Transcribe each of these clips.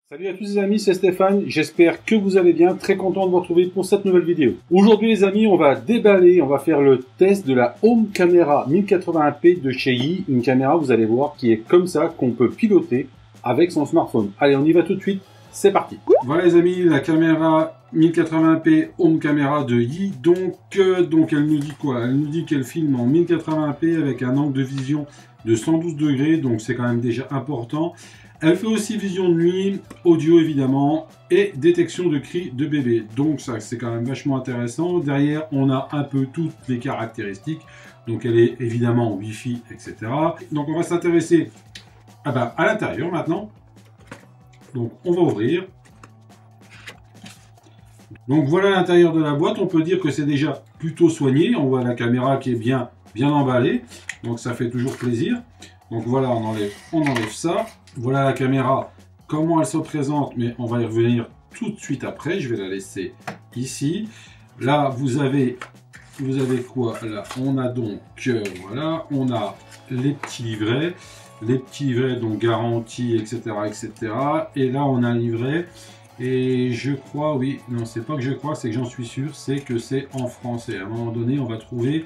Salut à tous les amis, c'est Stéphane, j'espère que vous allez bien, très content de vous retrouver pour cette nouvelle vidéo. Aujourd'hui les amis, on va déballer, on va faire le test de la Home Camera 1080p de chez Yi, une caméra, vous allez voir, qui est comme ça, qu'on peut piloter avec son smartphone. Allez, on y va tout de suite, c'est parti. Voilà les amis, la caméra 1080p Home Camera de Yi, donc elle nous dit quoi? Elle nous dit qu'elle filme en 1080p avec un angle de vision de 112 degrés, donc c'est quand même déjà important. Elle fait aussi vision de nuit, audio évidemment, et détection de cris de bébé. Donc ça, c'est quand même vachement intéressant. Derrière, on a un peu toutes les caractéristiques. Donc elle est évidemment Wi-Fi, etc. Donc on va s'intéresser à l'intérieur maintenant. Donc on va ouvrir. Donc voilà l'intérieur de la boîte. On peut dire que c'est déjà plutôt soigné. On voit la caméra qui est bien emballée. Donc ça fait toujours plaisir. Donc voilà, on enlève ça. Voilà la caméra, comment elle se présente, mais on va y revenir tout de suite après. Je vais la laisser ici. Là, vous avez quoi? Là, on a donc, voilà, on a les petits livrets donc garantie, etc., etc. Et là, on a un livret. Et je crois, oui, non, c'est pas que je crois, c'est que j'en suis sûr, c'est que c'est en français. À un moment donné, on va trouver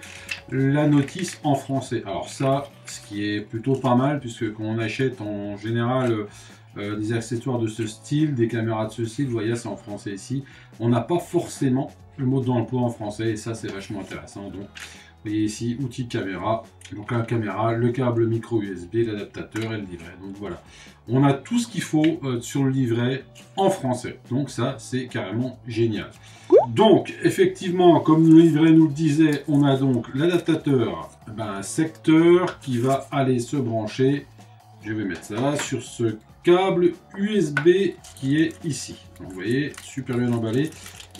la notice en français. Alors ça, ce qui est plutôt pas mal, puisque quand on achète en général des accessoires de ce style, des caméras de ce style, vous voyez, c'est en français ici. On n'a pas forcément le mode d'emploi en français, et ça, c'est vachement intéressant. Donc, vous voyez ici, outil de caméra. Donc la caméra, le câble micro USB, l'adaptateur et le livret. Donc voilà, on a tout ce qu'il faut sur le livret en français. Donc ça, c'est carrément génial. Donc effectivement, comme le livret nous le disait, on a donc l'adaptateur, un secteur qui va aller se brancher. Je vais mettre ça sur ce câble USB qui est ici. Donc, vous voyez, super bien emballé.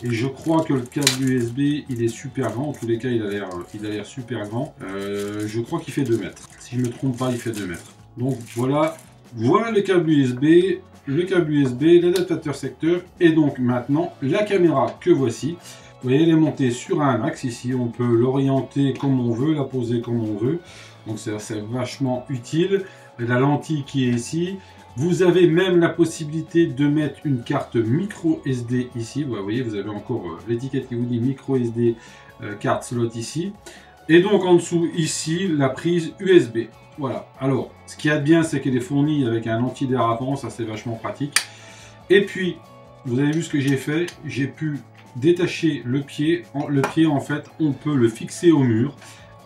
Et je crois que le câble USB, il est super grand. En tous les cas, il a l'air super grand. Je crois qu'il fait 2 mètres. Si je ne me trompe pas, il fait 2 mètres. Donc voilà le câble USB, l'adaptateur secteur. Et donc maintenant, la caméra que voici. Vous voyez, elle est montée sur un axe ici. On peut l'orienter comme on veut, la poser comme on veut. Donc c'est vachement utile. La lentille qui est ici. Vous avez même la possibilité de mettre une carte micro SD ici. Vous voyez, vous avez encore l'étiquette qui vous dit micro SD carte slot ici. Et donc en dessous ici, la prise USB. Voilà. Alors, ce qu'il y a de bien, c'est qu'elle est fournie avec un antidérapant. Ça, c'est vachement pratique. Et puis, vous avez vu ce que j'ai fait. J'ai pu détacher le pied. Le pied, en fait, on peut le fixer au mur.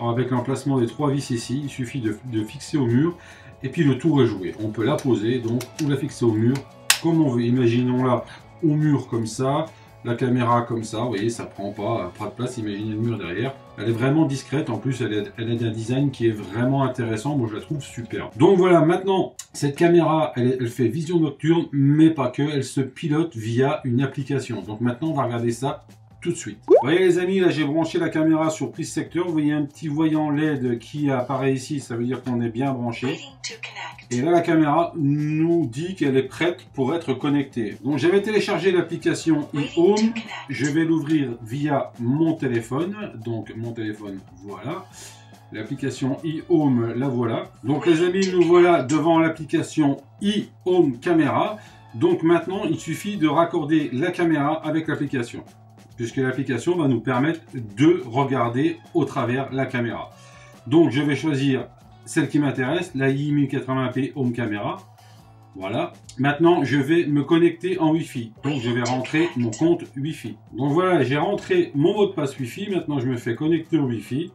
Alors, avec l'emplacement des 3 vis ici, il suffit de fixer au mur. Et puis le tour est joué. On peut la poser donc ou la fixer au mur comme on veut. Imaginons-la au mur comme ça, la caméra comme ça. Vous voyez, ça prend pas de place. Imaginez le mur derrière. Elle est vraiment discrète. En plus, elle a un design qui est vraiment intéressant. Moi, je la trouve super. Donc voilà, maintenant, cette caméra, elle fait vision nocturne, mais pas que. Elle se pilote via une application. Donc maintenant, on va regarder ça tout de suite. Vous voyez les amis, là j'ai branché la caméra sur prise secteur. Vous voyez un petit voyant LED qui apparaît ici, ça veut dire qu'on est bien branché. Et là la caméra nous dit qu'elle est prête pour être connectée. Donc j'avais téléchargé l'application iHome. Je vais l'ouvrir via mon téléphone. Donc mon téléphone, voilà. L'application iHome, la voilà. Donc les amis, nous voilà devant l'application iHome Camera. Donc maintenant, il suffit de raccorder la caméra avec l'application, puisque l'application va nous permettre de regarder au travers la caméra. Donc je vais choisir celle qui m'intéresse, la Yi 1080p Home Camera. Voilà. Maintenant, je vais me connecter en Wi-Fi. Donc je vais rentrer mon compte Wi-Fi. Donc voilà, j'ai rentré mon mot de passe Wi-Fi. Maintenant, je me fais connecter au Wi-Fi.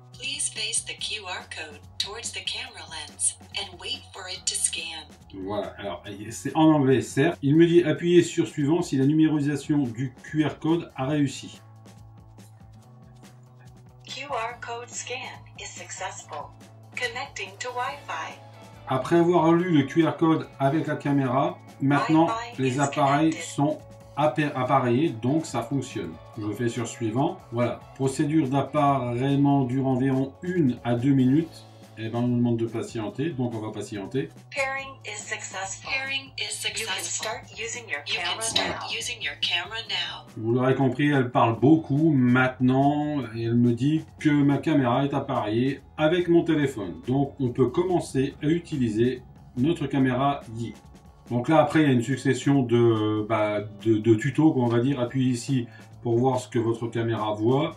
Voilà, alors c'est en anglais, certes. Il me dit appuyez sur suivant si la numérisation du QR code a réussi. QR code scan is successful. Connecting to Wi-Fi. Après avoir lu le QR code avec la caméra, maintenant les appareils sont appareillés, donc ça fonctionne. Je fais sur suivant. Voilà, procédure d'appareillement dure environ 1 à 2 minutes. Et ben on nous demande de patienter, donc on va patienter. Pairing is successful. You can start using your camera now. Vous l'aurez compris, elle parle beaucoup maintenant et elle me dit que ma caméra est appareillée avec mon téléphone. Donc on peut commencer à utiliser notre caméra Yi. Donc là, après, il y a une succession de tutos, qu'on va dire. Appuyez ici pour voir ce que votre caméra voit.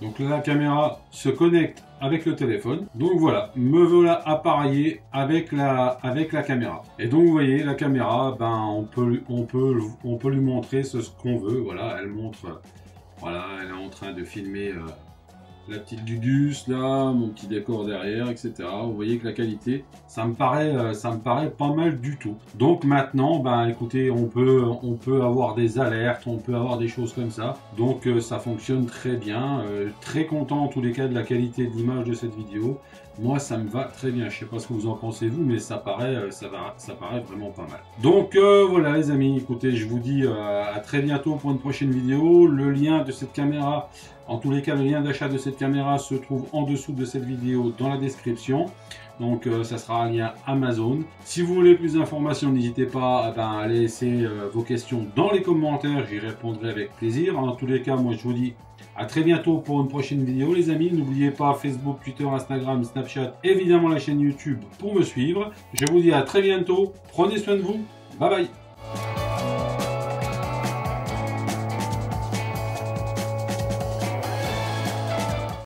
Donc là, la caméra se connecte avec le téléphone. Donc voilà, me voilà appareillé avec la caméra. Et donc vous voyez, la caméra, on peut lui montrer ce qu'on veut. Voilà, elle montre, voilà, elle est en train de filmer la petite Dudus là, mon petit décor derrière, etc. Vous voyez que la qualité, ça me paraît pas mal du tout. Donc maintenant, écoutez, on peut avoir des alertes, on peut avoir des choses comme ça. Donc ça fonctionne très bien. Très content en tous les cas de la qualité de l'image de cette vidéo. Moi, ça me va très bien. Je sais pas ce que vous en pensez vous, mais ça paraît vraiment pas mal. Donc voilà les amis, écoutez, je vous dis à très bientôt pour une prochaine vidéo. Le lien de cette caméra, en tous les cas, le lien d'achat de cette caméra se trouve en dessous de cette vidéo dans la description. Donc ça sera un lien Amazon. Si vous voulez plus d'informations, n'hésitez pas à laisser vos questions dans les commentaires. J'y répondrai avec plaisir. En tous les cas, moi je vous dis à très bientôt pour une prochaine vidéo les amis. N'oubliez pas Facebook, Twitter, Instagram, Snapchat, évidemment la chaîne YouTube pour me suivre. Je vous dis à très bientôt. Prenez soin de vous. Bye bye.